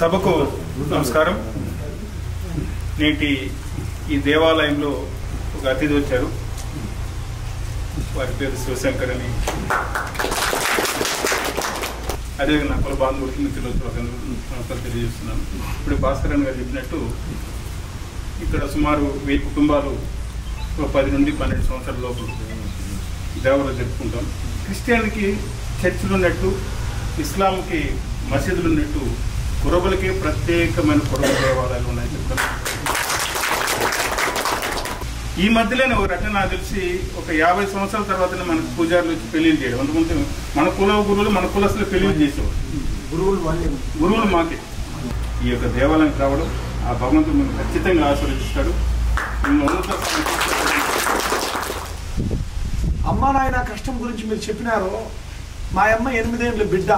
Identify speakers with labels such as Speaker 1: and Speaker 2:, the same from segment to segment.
Speaker 1: సభకు నమస్కారం. నేటి ఈ దేవాలయంలో ఒక అతిథి వచ్చారు. వారి పేరు శివశంకర్ అని. అదేవిధంగా నా కుల బాంధవుడికి మిత్రులకు నమస్కారం తెలియజేస్తున్నాను. ఇప్పుడు భాస్కరన్ గారు చెప్పినట్టు ఇక్కడ సుమారు 1000 కుటుంబాలు 10 నుండి 12 సంవత్సరాల లోపు దేవాలయం జరుపుకుంటాం. క్రిస్టియన్కి చర్చిలు ఉన్నట్టు, ఇస్లాంకి మసీదులు ఉన్నట్టు కురబులకి ప్రత్యేకమైన కురబ దేవాలయాలు ఉన్నాయి చెప్తాను. ఈ మధ్యలోనే ఒక రకం నాకు తెలిసి ఒక 50 సంవత్సరాల తర్వాతనే మనకు పూజారులు వచ్చి పెళ్లిళ్ళు చేయడం. అందుకుంటే మన గురువులు మన కులస్తులు పెళ్లిళ్ళు చేసేవారు. గురువులు మాకే ఈ యొక్క దేవాలయానికి రావడం ఆ భగవంతుడు మనం ఖచ్చితంగా ఆశీర్వదిస్తాడు.
Speaker 2: అమ్మా నాయన కష్టం గురించి మీరు చెప్పినారు. మా అమ్మ 8 ఏళ్ళ బిడ్డ,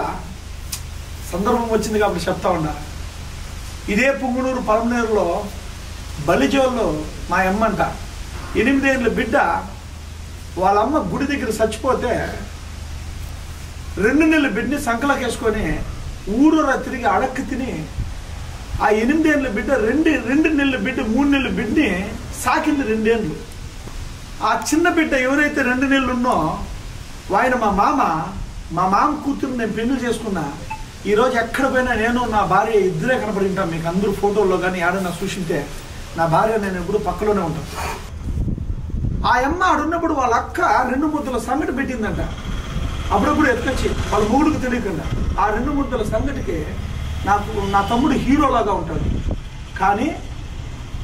Speaker 2: సందర్భం వచ్చింది కాబట్టి చెప్తా ఉన్నా. ఇదే పుంగునూరు పలమనేరులో బలిజోల్లో మా అమ్మంట 8 ఏళ్ళ బిడ్డ వాళ్ళ అమ్మ గుడి దగ్గర చచ్చిపోతే 2 నెలల బిడ్డని సంకలకేసుకొని ఊరూరా తిరిగి అడక్కి తిని ఆ 8 ఏళ్ళ బిడ్డ 2 నెలల బిడ్డ 3 నెలల బిడ్డని సాకింది 2 ఏళ్ళు. ఆ చిన్న బిడ్డ ఎవరైతే 2 నెలలు ఉన్నో ఆయన మా మామ కూతురు నేను పెళ్లి చేసుకున్నా. ఈరోజు ఎక్కడ పోయినా నేను నా భార్య ఇద్దరే కనపడి ఉంటాం. మీకు అందరూ ఫోటోల్లో కానీ ఏడన్నా చూసింటే నా భార్య నేను ఎప్పుడు పక్కలోనే ఉంటాను. ఆ అమ్మ ఆడున్నప్పుడు వాళ్ళ అక్క 2 ముద్దల సంగటి పెట్టిందంట. అప్పుడప్పుడు ఎత్తుకొచ్చి వాళ్ళ మూడుకు తెలియకుండా ఆ 2 ముద్దల సంగటికి నా తమ్ముడు హీరోలాగా ఉంటాడు. కానీ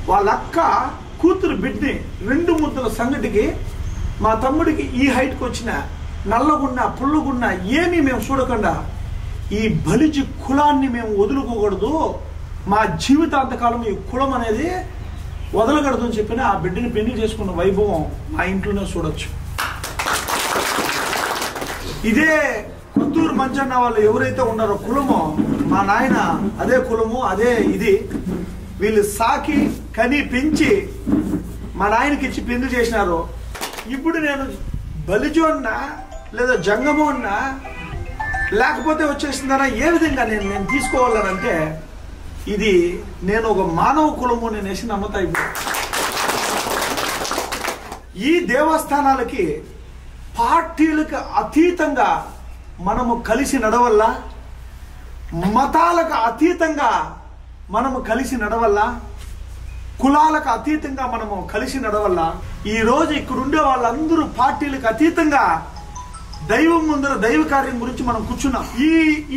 Speaker 2: వాళ్ళ అక్క కూతురు బిడ్డని 2 ముద్దల సంగటికి మా తమ్ముడికి ఈ హైట్కి వచ్చిన నల్లగున్నా పుల్లగున్నా ఏమీ మేము చూడకుండా ఈ బలిజి కులాన్ని మేము వదులుకోకూడదు, మా జీవితాంతకాలం ఈ కులం అనేది వదలకూడదు అని చెప్పిన ఆ బిడ్డని పెళ్లి చేసుకున్న వైభవం మా ఇంట్లోనే చూడొచ్చు. ఇదే కొత్తూరు మంచన్న వాళ్ళు ఎవరైతే ఉన్నారో కులమో మా నాయన అదే కులము అదే ఇది. వీళ్ళు సాకి కని పెంచి మా నాయనకి ఇచ్చి పెళ్లి చేసినారు. ఇప్పుడు నేను బలిజు అన్నా లేదా జంగము అన్నా లేకపోతే వచ్చేసిందనా ఏ విధంగా నేను తీసుకోవాలనంటే ఇది నేను ఒక మానవ కులము నేను వేసి నమ్ముతా. ఇప్పుడు ఈ దేవస్థానాలకి పార్టీలకు అతీతంగా మనము కలిసి నడవల్ల, మతాలకు అతీతంగా మనము కలిసి నడవల్ల, కులాలకు అతీతంగా మనము కలిసి నడవల్ల. ఈ రోజు ఇక్కడ ఉండే వాళ్ళందరూ పార్టీలకు అతీతంగా దైవం ముందర దైవ కార్యం గురించి మనం కూర్చున్నాం.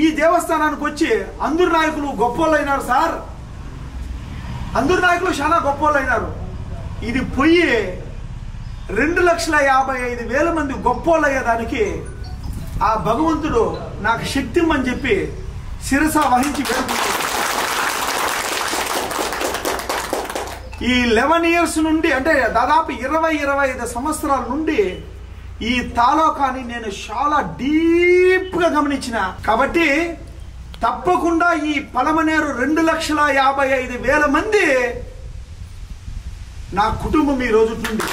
Speaker 2: ఈ దేవస్థానానికి వచ్చి అందరు నాయకులు గొప్పోళ్ళు అయినారు సార్. అందరు నాయకులు చాలా గొప్పోళ్ళు అయినారు. ఇది పోయి 2,55,000 మంది గొప్పోళ్ళు అయ్యేదానికి ఆ భగవంతుడు నాకు శక్తి అని చెప్పి శిరస వహించి వేడుకుంటున్నాడు. ఈ 11 years నుండి అంటే దాదాపు 20-25 సంవత్సరాల నుండి ఈ తాలూకాని నేను చాలా డీప్గా గమనించిన. కాబట్టి తప్పకుండా ఈ పలమనేరు 2,55,000 మంది నా కుటుంబం ఈ రోజు నుండి.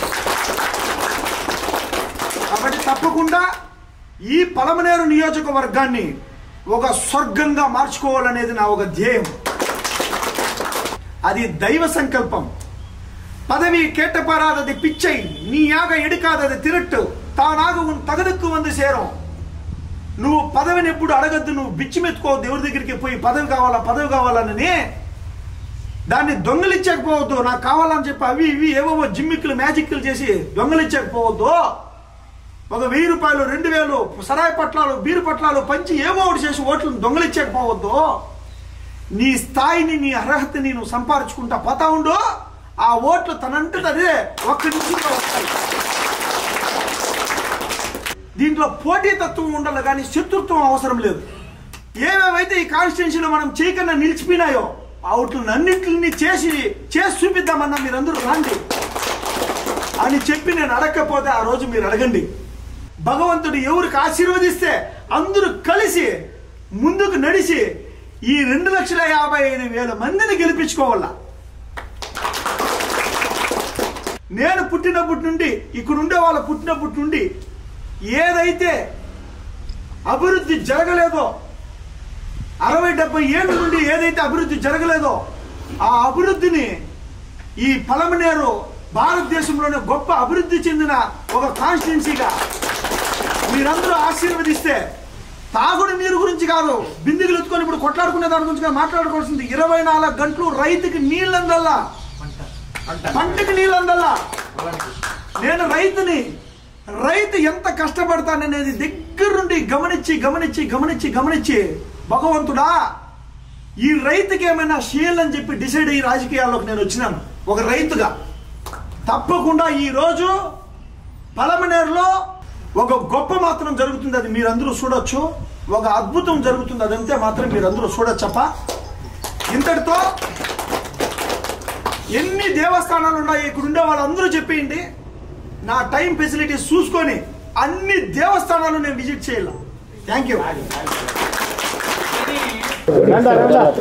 Speaker 2: కాబట్టి తప్పకుండా ఈ పలమనేరు నియోజకవర్గాన్ని ఒక స్వర్గంగా మార్చుకోవాలనేది నా ఒక ధ్యేయం. అది దైవ సంకల్పం. பதவி கேட்டப்பாராதது பிச்சை, நீயாக எடுக்காதது திருட்டு, తానాగ తగదుకు వంద సేరం. నువ్వు పదవిని ఎప్పుడు అడగద్దు, నువ్వు బిచ్చిమెత్తుకో దేవుడి దగ్గరికి పోయి పదవి కావాలని దాన్ని దొంగలిచ్చకపోవద్దు. నాకు కావాలని చెప్పి అవి ఇవి ఏవో జిమ్మిక్కులు మ్యాజిక్లు చేసి దొంగలిచ్చకపోవద్దు. ఒక 1000 రూపాయలు 2000 సరాయి పట్లాలు బీరు పట్లాలు పంచి ఏవో ఒకటి చేసి ఓట్లను దొంగలిచ్చకపోవద్దు. నీ స్థాయిని నీ అర్హతని నువ్వు సంపాదించుకుంటా పోతా ఉండు. ఆ ఓట్లు తనంటదే ఒక్క నిమిషంలో వస్తాయి. దీంట్లో పోటీతత్వం ఉండాలి కానీ శత్రుత్వం అవసరం లేదు. ఏవేవైతే ఈ కాన్స్టిట్యున్సీలో మనం చేయకుండా నిలిచిపోయినాయో ఆ ఓట్లన్నింటిని చేసి చూపిద్దామన్నా మీరందరూ రండి అని చెప్పి నేను అడగకపోతే ఆ రోజు మీరు అడగండి. భగవంతుడు ఎవరికి ఆశీర్వదిస్తే అందరూ కలిసి ముందుకు నడిచి ఈ 2,55,000 మందిని గెలిపించుకోవాలా. నేను పుట్టినప్పటి నుండి ఇక్కడ ఉండే వాళ్ళ పుట్టినప్పటి నుండి ఏదైతే అభివృద్ధి జరగలేదో 60-70 ఏళ్ళ నుండి ఏదైతే అభివృద్ధి జరగలేదో ఆ అభివృద్ధిని ఈ పలమనేరు భారతదేశంలోనే గొప్ప అభివృద్ధి చెందిన ఒక కాన్స్టిట్యున్సీగా మీరందరూ ఆశీర్వదిస్తే, తాగుడు నీరు గురించి కాదు, బిందెలు ఎత్తుకొని ఇప్పుడు కొట్లాడుకునే దాని గురించి మాట్లాడుకోవాల్సింది. 24 గంటలు రైతుకి నీళ్ళందల్లా, పంటకి నీళ్ళందల్లా. నేను రైతుని, రైతు ఎంత కష్టపడతాననేది దగ్గరుండి గమనించి గమనించి గమనించి గమనించి భగవంతుడా ఈ రైతుకి ఏమైనా చేయాలని చెప్పి డిసైడ్ అయ్యి రాజకీయాల్లోకి నేను వచ్చినాను ఒక రైతుగా. తప్పకుండా ఈరోజు పలమనేరులో ఒక గొప్ప మాత్రం జరుగుతుంది, అది మీరందరూ చూడొచ్చు. ఒక అద్భుతం జరుగుతుంది, అదంతే మాత్రం మీరందరూ చూడొచ్చప్ప. ఇంతటితో ఎన్ని దేవస్థానాలు ఉన్నాయి ఇక్కడ ఉండే వాళ్ళందరూ చెప్పేయండి. నా టైం ఫెసిలిటీస్ చూసుకొని అన్ని దేవస్థానాలు నేను విజిట్ చేయాలి. Thank you.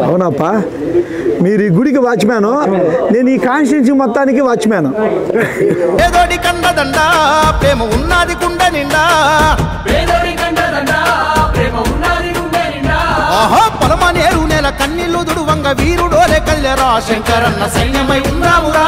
Speaker 3: అవునప్ప, మీరు ఈ గుడికి వాచ్మ్యాన్, నేను ఈ కాన్స్టిట్యున్సీ మొత్తానికి వాచ్మ్యాన్.
Speaker 4: పేదోడి కండదండ ప్రేమ ఉన్నది గుండె నిండా, ఆహా పలమనేరు నెల కన్నీళ్లు దుడువంగ వీరుడోలే కల్లెరా శంకరన్న సైన్యమై ఉన్నామురా.